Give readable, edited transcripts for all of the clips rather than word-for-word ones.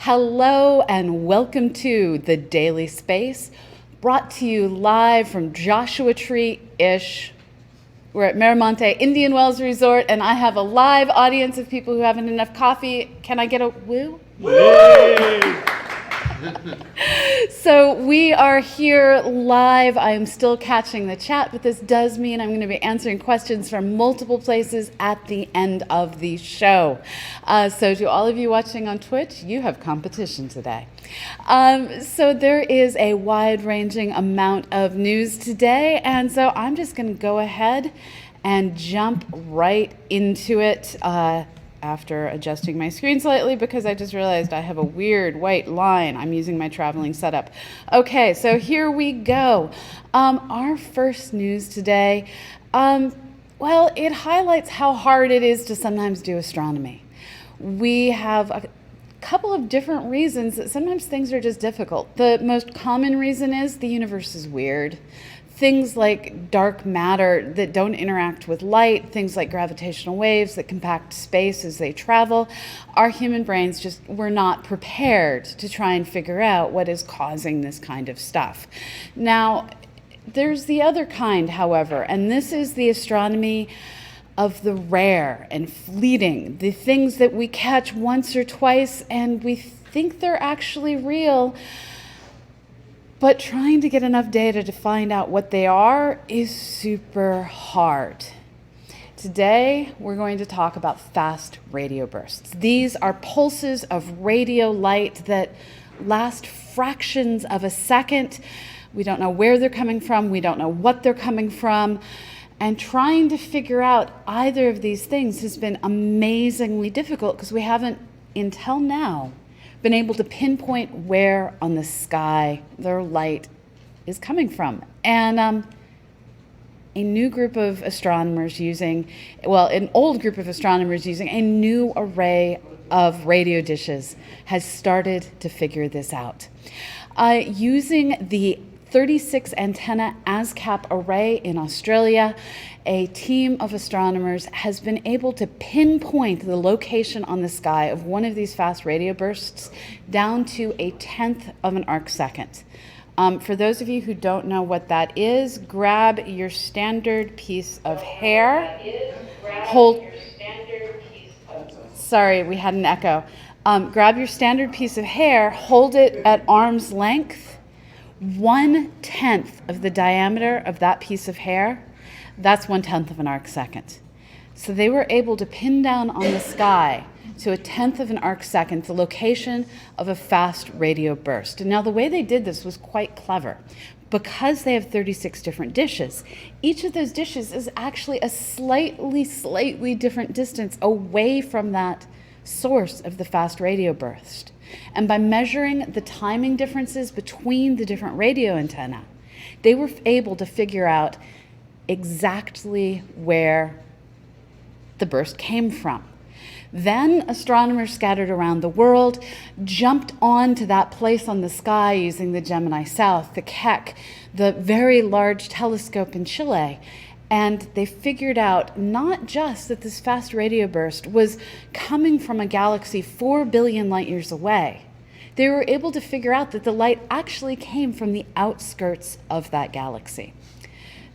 Hello and welcome to The Daily Space, brought to you live from Joshua Tree-ish. We're at Miramonte Indian Wells Resort, and I have a live audience of people who haven't enough coffee. Can I get a woo? Yay! So we are here live. I am still catching the chat, but this does mean I'm going to be answering questions from multiple places at the end of the show. So to all of you watching on Twitch, you have competition today. So there is a wide-ranging amount of news today, and so I'm just going to go ahead and jump right into it. After adjusting my screen slightly because I just realized I have a weird white line. I'm using my traveling setup. Okay, so here we go. Our first news today, well, it highlights how hard it is to sometimes do astronomy. We have a couple of different reasons that sometimes things are just difficult. The most common reason is the universe is weird. Things like dark matter that don't interact with light, things like gravitational waves that compact space as they travel, our human brains just were not prepared to try and figure out what is causing this kind of stuff. Now, there's the other kind, however, and this is the astronomy of the rare and fleeting, the things that we catch once or twice and we think they're actually real. But trying to get enough data to find out what they are is super hard. Today, we're going to talk about fast radio bursts. These are pulses of radio light that last fractions of a second. We don't know where they're coming from. We don't know what they're coming from. And trying to figure out either of these things has been amazingly difficult because we haven't, until now, been able to pinpoint where on the sky their light is coming from. And a new group of astronomers using, well, an old group of astronomers using a new array of radio dishes has started to figure this out. Using the 36 antenna ASCAP array in Australia, a team of astronomers has been able to pinpoint the location on the sky of one of these fast radio bursts down to a 1/10 of an arc second. For those of you who don't know what that is, grab your standard piece of hair. Sorry, we had an echo. Grab your standard piece of hair, hold it at arm's length. 1/10 of the diameter of that piece of hair, that's 1/10 of an arc second. So they were able to pin down on the sky to a 1/10 of an arc second the location of a fast radio burst. And now the way they did this was quite clever. Because they have 36 different dishes, each of those dishes is actually a slightly different distance away from that source of the fast radio burst. And by measuring the timing differences between the different radio antennae, they were able to figure out exactly where the burst came from. Then astronomers scattered around the world jumped onto that place on the sky using the Gemini South, the Keck, the very large telescope in Chile, and they figured out not just that this fast radio burst was coming from a galaxy 4 billion light years away. They were able to figure out that the light actually came from the outskirts of that galaxy.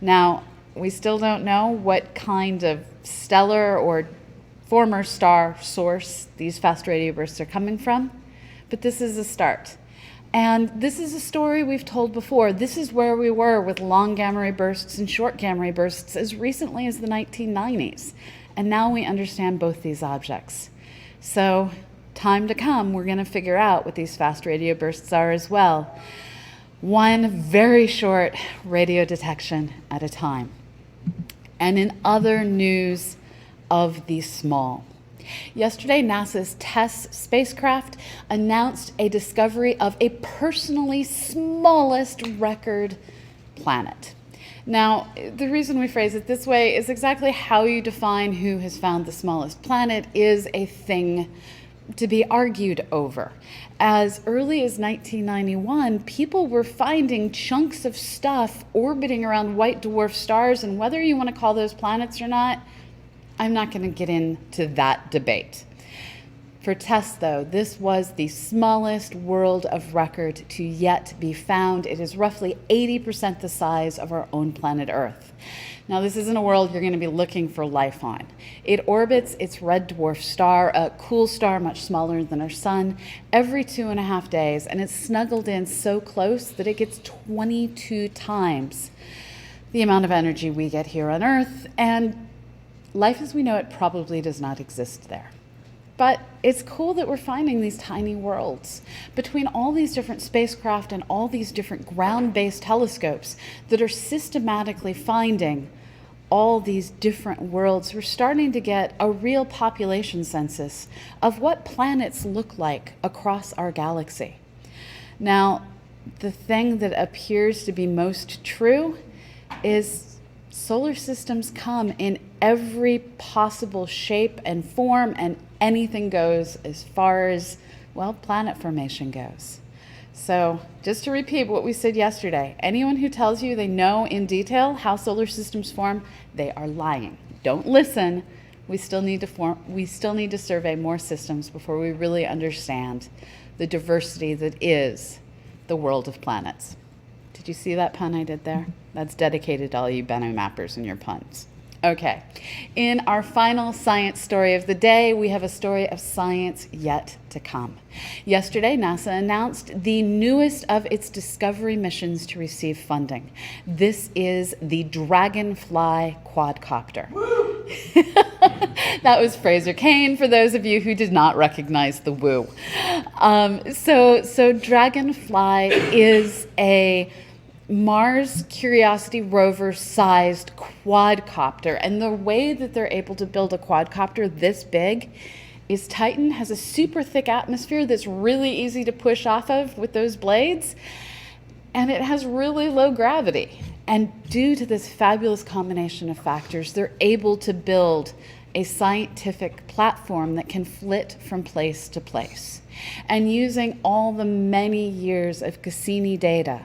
Now, we still don't know what kind of stellar or former star source these fast radio bursts are coming from, but this is a start. And this is a story we've told before. This is where we were with long gamma ray bursts and short gamma ray bursts as recently as the 1990s. And now we understand both these objects. So, time to come, we're going to figure out what these fast radio bursts are as well. One very short radio detection at a time. And in other news of the small, yesterday, NASA's TESS spacecraft announced a discovery of a personally smallest record planet. Now, the reason we phrase it this way is exactly how you define who has found the smallest planet is a thing to be argued over. As early as 1991, people were finding chunks of stuff orbiting around white dwarf stars, and whether you want to call those planets or not, I'm not going to get into that debate. For TESS, though, this was the smallest world of record to yet be found. It is roughly 80% the size of our own planet Earth. Now, this isn't a world you're going to be looking for life on. It orbits its red dwarf star, a cool star much smaller than our sun, every 2.5 days, and it's snuggled in so close that it gets 22 times the amount of energy we get here on Earth, and life as we know it probably does not exist there. But it's cool that we're finding these tiny worlds between all these different spacecraft and all these different ground-based telescopes that are systematically finding all these different worlds. We're starting to get a real population census of what planets look like across our galaxy. Now, the thing that appears to be most true is solar systems come in every possible shape and form, and anything goes as far as, well, planet formation goes. So just to repeat what we said yesterday, anyone who tells you they know in detail how solar systems form, they are lying. Don't listen. We still need to survey more systems before we really understand the diversity that is the world of planets. Did you see that pun I did there? That's dedicated to all you Benno mappers and your puns. Okay, in our final science story of the day, we have a story of science yet to come. Yesterday, NASA announced the newest of its Discovery missions to receive funding. This is the Dragonfly quadcopter. That was Fraser Cain, for those of you who did not recognize the woo. So Dragonfly is a Mars Curiosity rover sized quadcopter, and the way that they're able to build a quadcopter this big is Titan has a super thick atmosphere that's really easy to push off of with those blades, and it has really low gravity. And due to this fabulous combination of factors, they're able to build a scientific platform that can flit from place to place. And using all the many years of Cassini data,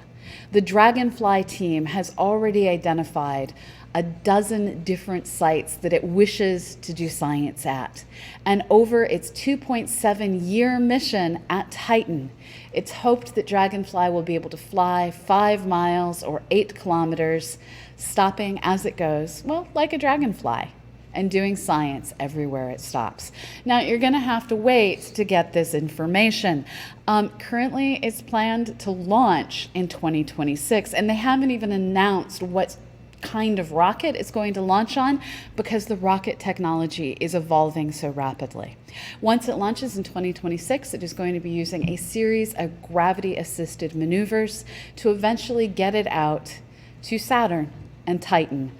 the Dragonfly team has already identified a dozen different sites that it wishes to do science at. And over its 2.7-year mission at Titan, it's hoped that Dragonfly will be able to fly 5 miles or 8 kilometers, stopping as it goes, well, like a dragonfly, and doing science everywhere it stops. Now, you're going to have to wait to get this information. Currently, it's planned to launch in 2026, and they haven't even announced what kind of rocket it's going to launch on because the rocket technology is evolving so rapidly. Once it launches in 2026, it is going to be using a series of gravity-assisted maneuvers to eventually get it out to Saturn and Titan.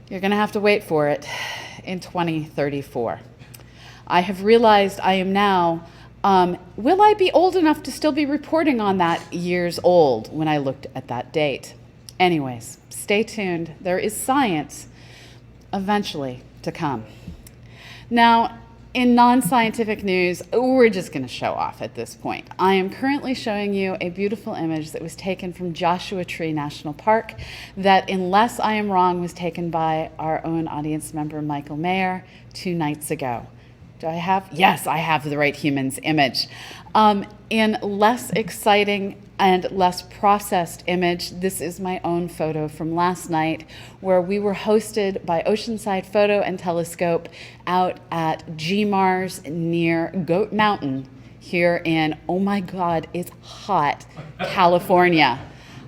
You're going to have to wait for it in 2034. I have realized I am now, will I be old enough to still be reporting on that years old when I looked at that date? Anyways, stay tuned. There is science eventually to come. Now, in non-scientific news, we're just going to show off at this point. I am currently showing you a beautiful image that was taken from Joshua Tree National Park that, unless I am wrong, was taken by our own audience member, Michael Mayer, 2 nights ago. Do I have? Yes, I have the right humans image. In less exciting and less processed image, this is my own photo from last night, where we were hosted by Oceanside Photo and Telescope out at GMARS near Goat Mountain here in, oh my God, it's hot, California.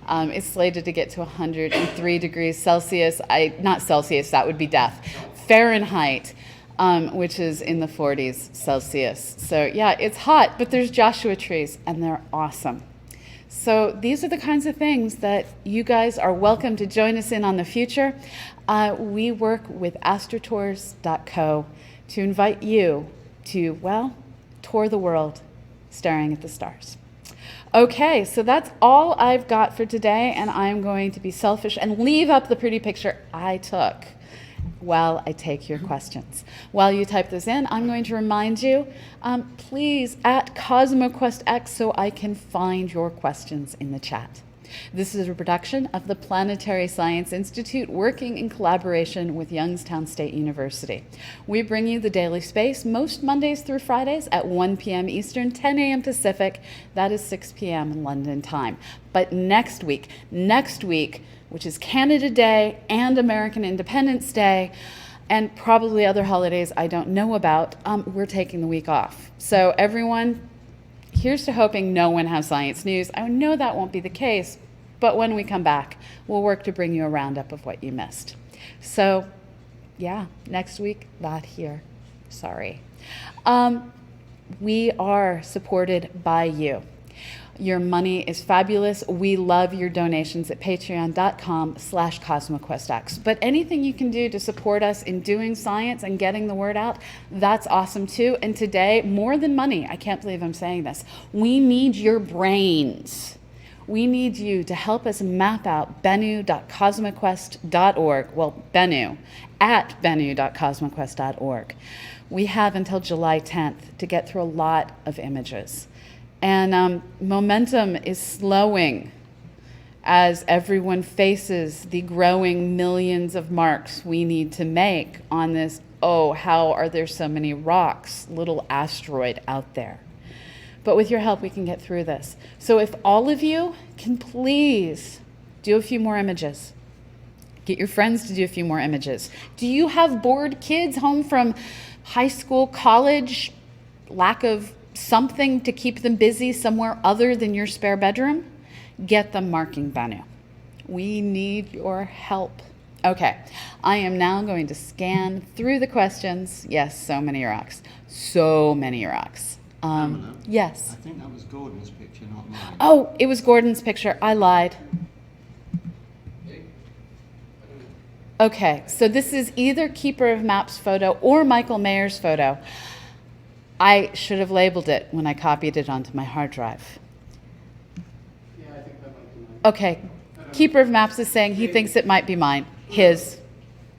It's slated to get to 103 degrees Celsius. Not Celsius, that would be death. Fahrenheit. Which is in the 40s Celsius. So yeah, it's hot, but there's Joshua trees, and they're awesome. So these are the kinds of things that you guys are welcome to join us in on the future. We work with astrotours.co to invite you to, well, tour the world staring at the stars. Okay, so that's all I've got for today, and I'm going to be selfish and leave up the pretty picture I took while I take your questions. While you type this in, I'm going to remind you, please, at CosmoQuest X, so I can find your questions in the chat. This is a production of the Planetary Science Institute working in collaboration with Youngstown State University. We bring you the Daily Space most Mondays through Fridays at 1 p.m. Eastern, 10 a.m. Pacific. That is 6 p.m. London time. But next week, which is Canada Day and American Independence Day, and probably other holidays I don't know about, we're taking the week off. So everyone, here's to hoping no one has science news. I know that won't be the case, but when we come back, we'll work to bring you a roundup of what you missed. So, yeah, next week, not here. Sorry. We are supported by you. Your money is fabulous. We love your donations at patreon.com/CosmoQuestX. But anything you can do to support us in doing science and getting the word out, that's awesome too. And today, more than money, I can't believe I'm saying this, we need your brains. We need you to help us map out bennu.cosmoquest.org. Well, Bennu, at bennu.cosmoquest.org. We have until July 10th to get through a lot of images. And momentum is slowing as everyone faces the growing millions of marks we need to make on this, oh, how are there so many rocks, little asteroid out there. But with your help, we can get through this. So if all of you can please do a few more images, get your friends to do a few more images. Do you have bored kids home from high school, college, lack of something to keep them busy somewhere other than your spare bedroom? Get them marking Bennu. We need your help. Okay, I am now going to scan through the questions. Yes, so many rocks. So many rocks. Yes. I think that was Gordon's picture, not mine. Oh, it was Gordon's picture. I lied. Okay, so this is either Keeper of Maps photo or Michael Mayer's photo. I should have labeled it when I copied it onto my hard drive. Yeah, I think that might be mine. Okay, Keeper of Maps is saying he thinks it might be mine. His.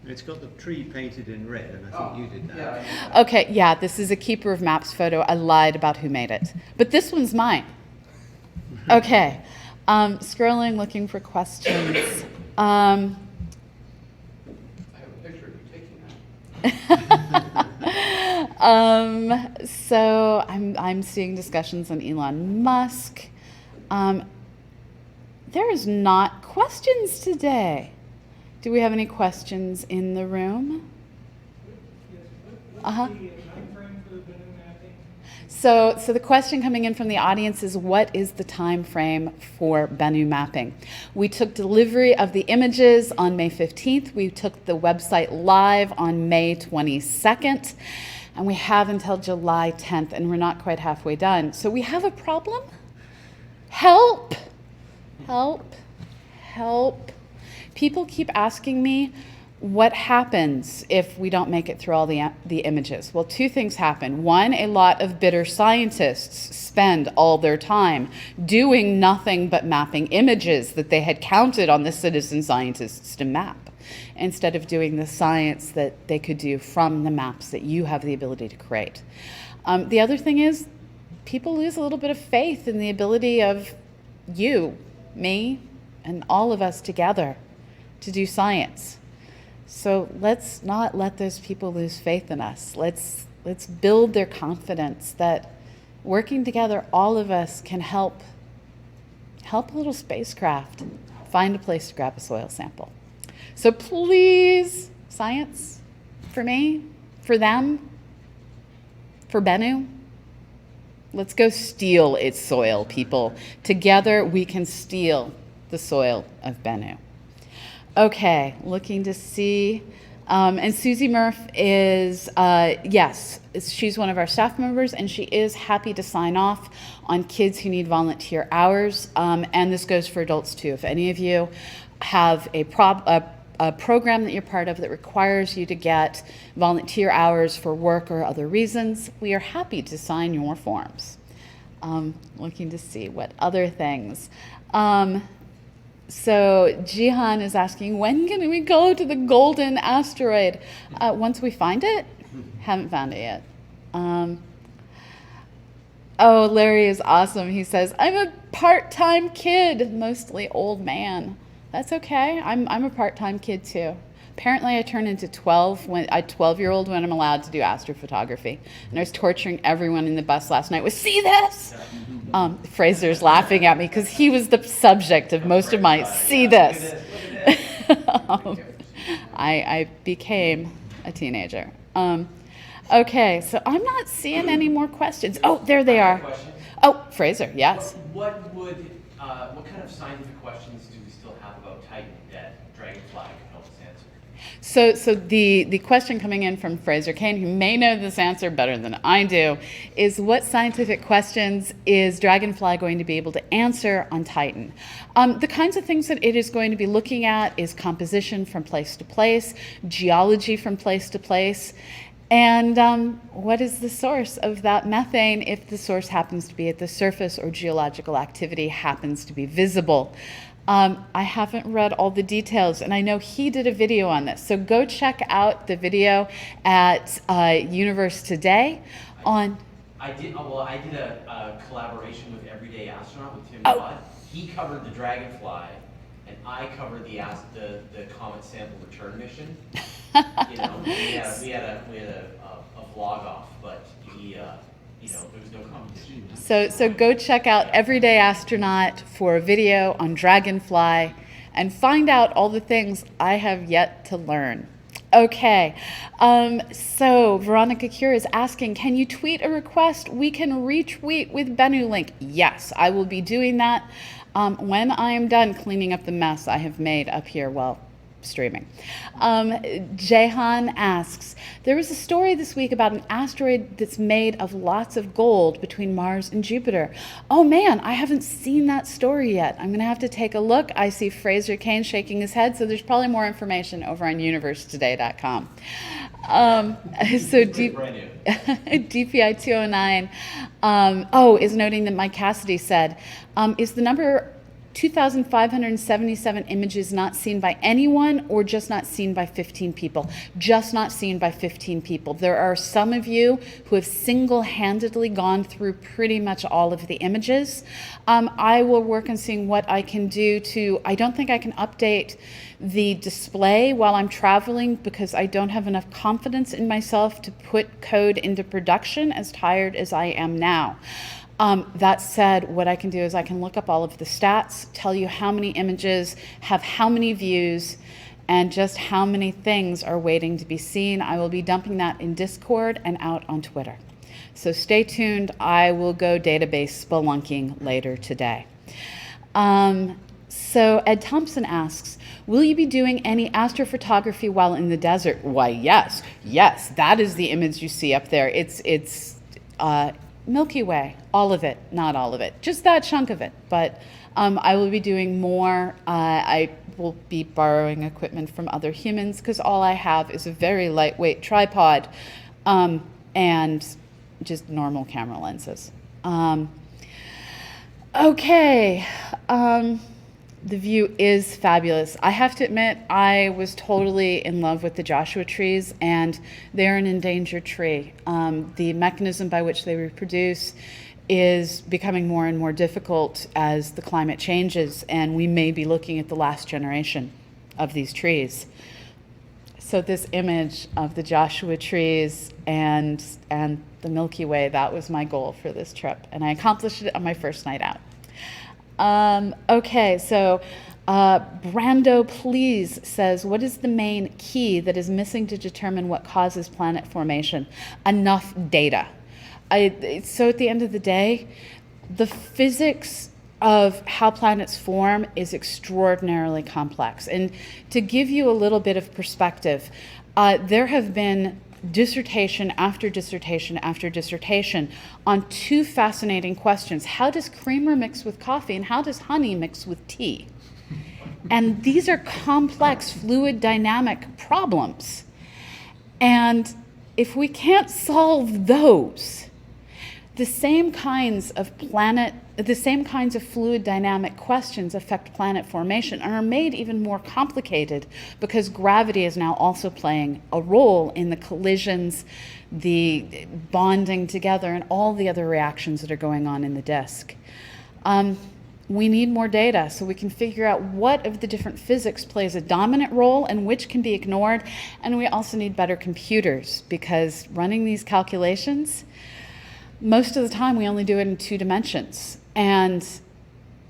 It's got the tree painted in red, and I think you did that. Yeah. Okay, yeah, this is a Keeper of Maps photo. I lied about who made it. But this one's mine. Okay, scrolling, looking for questions. I have a picture of you taking that. So I'm seeing discussions on Elon Musk. There is not questions today. Do we have any questions in the room? Uh-huh. So the question coming in from the audience is, what is the time frame for Bennu mapping? We took delivery of the images on May 15th. We took the website live on May 22nd. And we have until July 10th, and we're not quite halfway done. So we have a problem? Help! Help! Help! People keep asking me, what happens if we don't make it through all the images? Well, two things happen. One, a lot of bitter scientists spend all their time doing nothing but mapping images that they had counted on the citizen scientists to map, instead of doing the science that they could do from the maps that you have the ability to create. The other thing is, people lose a little bit of faith in the ability of you, me, and all of us together to do science. So let's not let those people lose faith in us. Let's build their confidence that working together, all of us can help a little spacecraft find a place to grab a soil sample. So please, science, for me, for them, for Bennu, let's go steal its soil, people. Together we can steal the soil of Bennu. Okay, looking to see, and Susie Murph is, yes, she's one of our staff members, and she is happy to sign off on kids who need volunteer hours, and this goes for adults too. If any of you have a program that you're part of that requires you to get volunteer hours for work or other reasons, we are happy to sign your forms. Looking to see what other things. So Jihan is asking, when can we go to the golden asteroid? Once we find it? Haven't found it yet. Oh, Larry is awesome. He says, I'm a part-time kid, mostly old man. That's okay. I'm a part-time kid too. Apparently I turned into 12 when a 12-year-old when I'm allowed to do astrophotography. And I was torturing everyone in the bus last night with, see this? Fraser's laughing at me because he was the subject of most of my see this. I became a teenager. Okay, so I'm not seeing any more questions. Oh, there they are. Oh, Fraser, yes. What kind of scientific questions do we still have about Titan that Dragonfly can help us answer? So the question coming in from Fraser Kane, who may know this answer better than I do, is what scientific questions is Dragonfly going to be able to answer on Titan? The kinds of things that it is going to be looking at is composition from place to place, geology from place to place, and what is the source of that methane if the source happens to be at the surface or geological activity happens to be visible. I haven't read all the details, and I know he did a video on this. So go check out the video at Universe Today on... I did a collaboration with Everyday Astronaut with Tim Oh. Dodd. He covered the Dragonfly, and I covered the Comet Sample Return mission. You know, we had a vlog off, but there was no competition. So go check out Everyday Astronaut for a video on Dragonfly and find out all the things I have yet to learn. Okay, so Veronica Cure is asking, can you tweet a request we can retweet with Bennu link? Yes, I will be doing that when I am done cleaning up the mess I have made up here while streaming. Jehan asks, there was a story this week about an asteroid that's made of lots of gold between Mars and Jupiter. Oh man, I haven't seen that story yet. I'm gonna have to take a look. I see Fraser Kane shaking his head, so there's probably more information over on universetoday.com. So DPI 209 is noting that Mike Cassidy said, is the number 2,577 images not seen by anyone or just not seen by 15 people? Just not seen by 15 people. There are some of you who have single-handedly gone through pretty much all of the images. I will work on seeing what I can do to, I don't think I can update the display while I'm traveling because I don't have enough confidence in myself to put code into production as tired as I am now. That said, what I can do is I can look up all of the stats, tell you how many images have how many views, and just how many things are waiting to be seen. I will be dumping that in Discord and out on Twitter. So stay tuned. I will go database spelunking later today. So Ed Thompson asks, will you be doing any astrophotography while in the desert? Why, yes. Yes, that is the image you see up there. It's Milky Way, all of it, not all of it, just that chunk of it. But I will be doing more. I will be borrowing equipment from other humans because all I have is a very lightweight tripod and just normal camera lenses. Okay. The view is fabulous. I have to admit, I was totally in love with the Joshua trees, and they're an endangered tree. The mechanism by which they reproduce is becoming more and more difficult as the climate changes, and we may be looking at the last generation of these trees. So this image of the Joshua trees and the Milky Way, that was my goal for this trip, and I accomplished it on my first night out. Okay, so Brando Please says, what is the main key that is missing to determine what causes planet formation? Enough data. So at the end of the day, the physics of how planets form is extraordinarily complex. And to give you a little bit of perspective, there have been dissertation after dissertation after dissertation on two fascinating questions. How does creamer mix with coffee, and how does honey mix with tea? And these are complex fluid dynamic problems. And if we can't solve those, the same kinds of fluid dynamic questions affect planet formation and are made even more complicated because gravity is now also playing a role in the collisions, the bonding together, and all the other reactions that are going on in the disk. We need more data so we can figure out what of the different physics plays a dominant role and which can be ignored. And we also need better computers because running these calculations, most of the time we only do it in 2 dimensions. And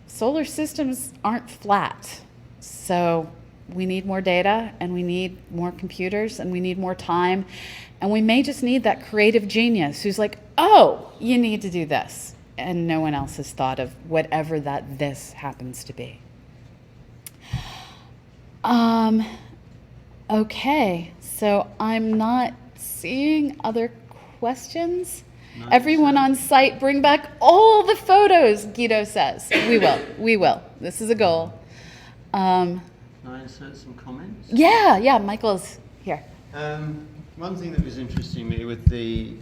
solar systems aren't flat. So we need more data, and we need more computers, and we need more time. And we may just need that creative genius who's like, oh, you need to do this. And no one else has thought of whatever that this happens to be. Okay, so I'm not seeing other questions. Nice. Everyone on site, bring back all the photos, Guido says. We will. This is a goal. Can I insert some comments? Yeah, Michael's here. One thing that was interesting me with the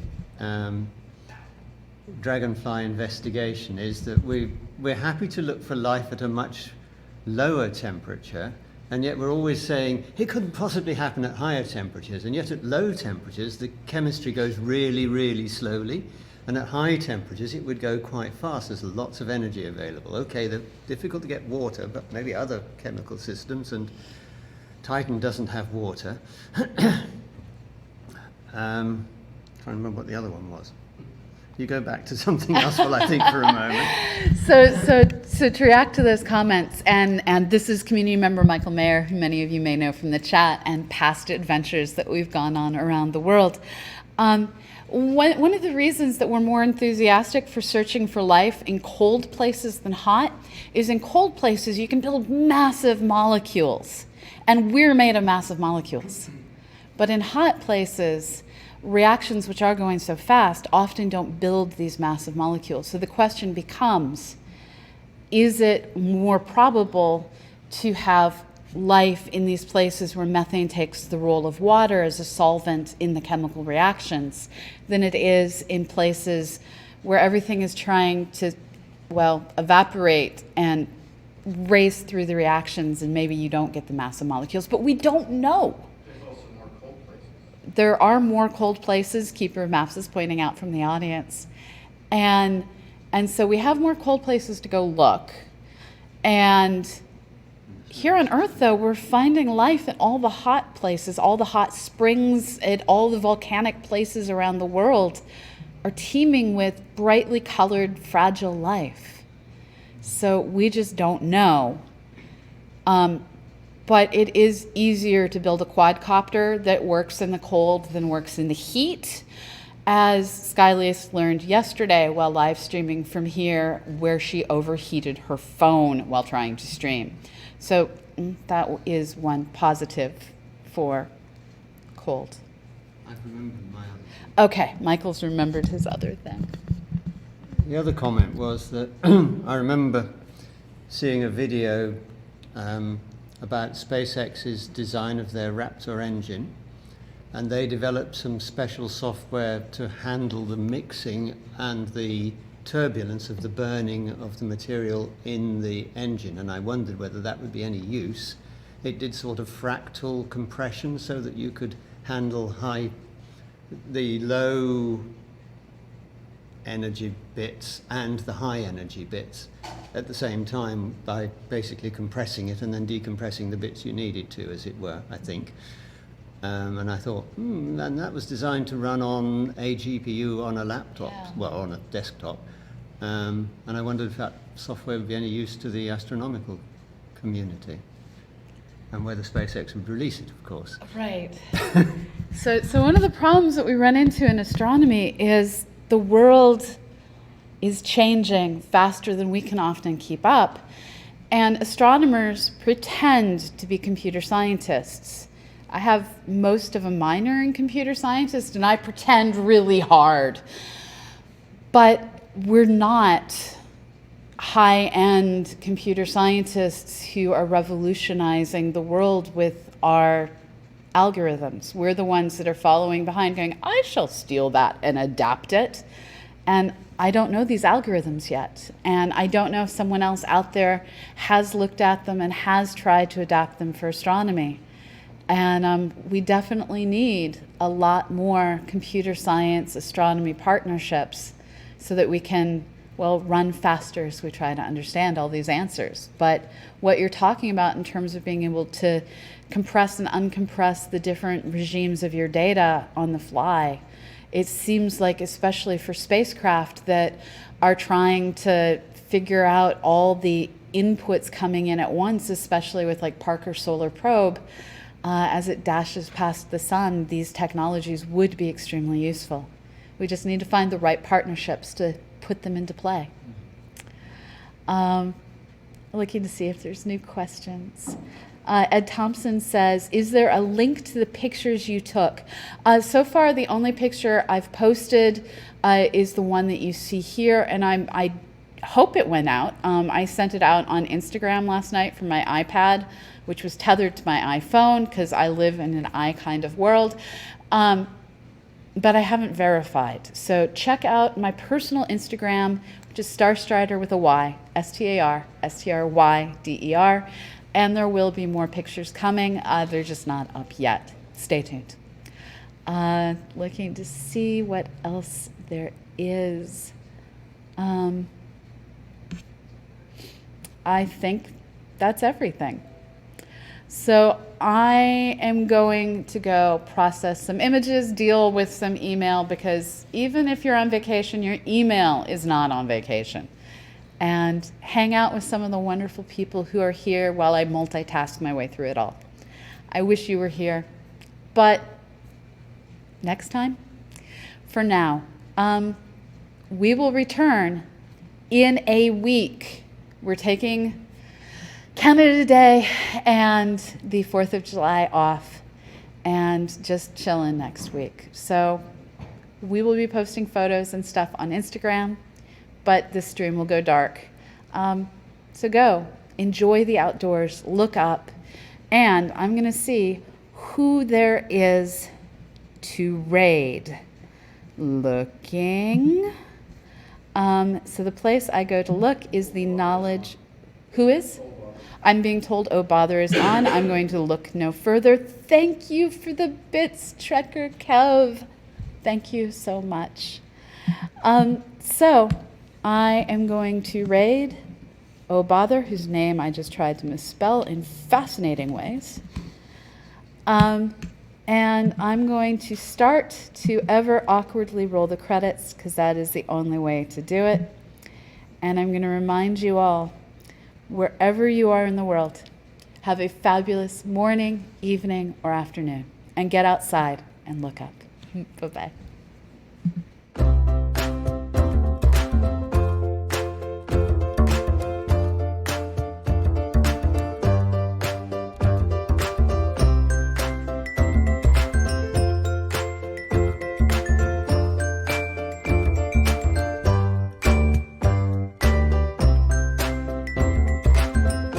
Dragonfly investigation is that we're happy to look for life at a much lower temperature, and yet we're always saying it couldn't possibly happen at higher temperatures, and yet at low temperatures the chemistry goes really, really slowly, and at high temperatures it would go quite fast. There's lots of energy available. Okay, they're difficult to get water, but maybe other chemical systems, and Titan doesn't have water. Trying to remember what the other one was. You go back to something else while I think for a moment. So to react to those comments, and this is community member Michael Mayer, who many of you may know from the chat and past adventures that we've gone on around the world. One of the reasons that we're more enthusiastic for searching for life in cold places than hot is in cold places you can build massive molecules, and we're made of massive molecules. But in hot places, reactions which are going so fast often don't build these massive molecules. So the question becomes, is it more probable to have life in these places where methane takes the role of water as a solvent in the chemical reactions than it is in places where everything is trying to, well, evaporate and race through the reactions, and maybe you don't get the massive molecules, but we don't know. There are more cold places, Keeper of Maps is pointing out from the audience. And so we have more cold places to go look. And here on Earth, though, we're finding life in all the hot places, all the hot springs, at all the volcanic places around the world are teeming with brightly colored, fragile life. So we just don't know. But it is easier to build a quadcopter that works in the cold than works in the heat, as Skylius learned yesterday while live streaming from here, where she overheated her phone while trying to stream. So that is one positive for cold. I've remembered my other. Okay, Michael's remembered his other thing. The other comment was that I remember seeing a video about SpaceX's design of their Raptor engine, and they developed some special software to handle the mixing and the turbulence of the burning of the material in the engine, and I wondered whether that would be any use. It did sort of fractal compression so that you could handle the low energy bits and the high energy bits at the same time by basically compressing it and then decompressing the bits you needed to, as it were, I think. And I thought, and that was designed to run on a GPU on a laptop, well, on a desktop. And I wondered if that software would be any use to the astronomical community, and whether SpaceX would release it, of course. Right. So one of the problems that we run into in astronomy is the world is changing faster than we can often keep up. And astronomers pretend to be computer scientists. I have most of a minor in computer scientist, and I pretend really hard. But we're not high-end computer scientists who are revolutionizing the world with our algorithms. We're the ones that are following behind going, I shall steal that and adapt it. And I don't know these algorithms yet, and I don't know if someone else out there has looked at them and has tried to adapt them for astronomy. And we definitely need a lot more computer science astronomy partnerships so that we can, well, run faster as we try to understand all these answers. But what you're talking about in terms of being able to compress and uncompress the different regimes of your data on the fly, it seems like, especially for spacecraft that are trying to figure out all the inputs coming in at once, especially with like Parker Solar Probe, as it dashes past the sun, these technologies would be extremely useful. We just need to find the right partnerships to put them into play. Looking to see if there's new questions. Ed Thompson says, is there a link to the pictures you took? So far, the only picture I've posted is the one that you see here, and I hope it went out. I sent it out on Instagram last night from my iPad, which was tethered to my iPhone because I live in an I kind of world. But I haven't verified. So check out my personal Instagram, which is Starstrider with a Y, StarStryder, and there will be more pictures coming. They're just not up yet. Stay tuned. Looking to see what else there is. I think that's everything. So I am going to go process some images, deal with some email, because even if you're on vacation, your email is not on vacation. And hang out with some of the wonderful people who are here while I multitask my way through it all. I wish you were here, but next time. For now, we will return in a week. We're taking Canada Day and the 4th of July off and just chilling next week. So we will be posting photos and stuff on Instagram, but this stream will go dark. So go, enjoy the outdoors, look up, and I'm going to see who there is to raid. Looking. So the place I go to look is the knowledge. Who is? I'm being told, oh, bother is on. I'm going to look no further. Thank you for the bits, Trekker Kev. Thank you so much. So I am going to raid oh, bother, whose name I just tried to misspell in fascinating ways. And I'm going to start to ever awkwardly roll the credits, because that is the only way to do it. And I'm going to remind you all, wherever you are in the world, have a fabulous morning, evening, or afternoon, and get outside and look up. Bye-bye.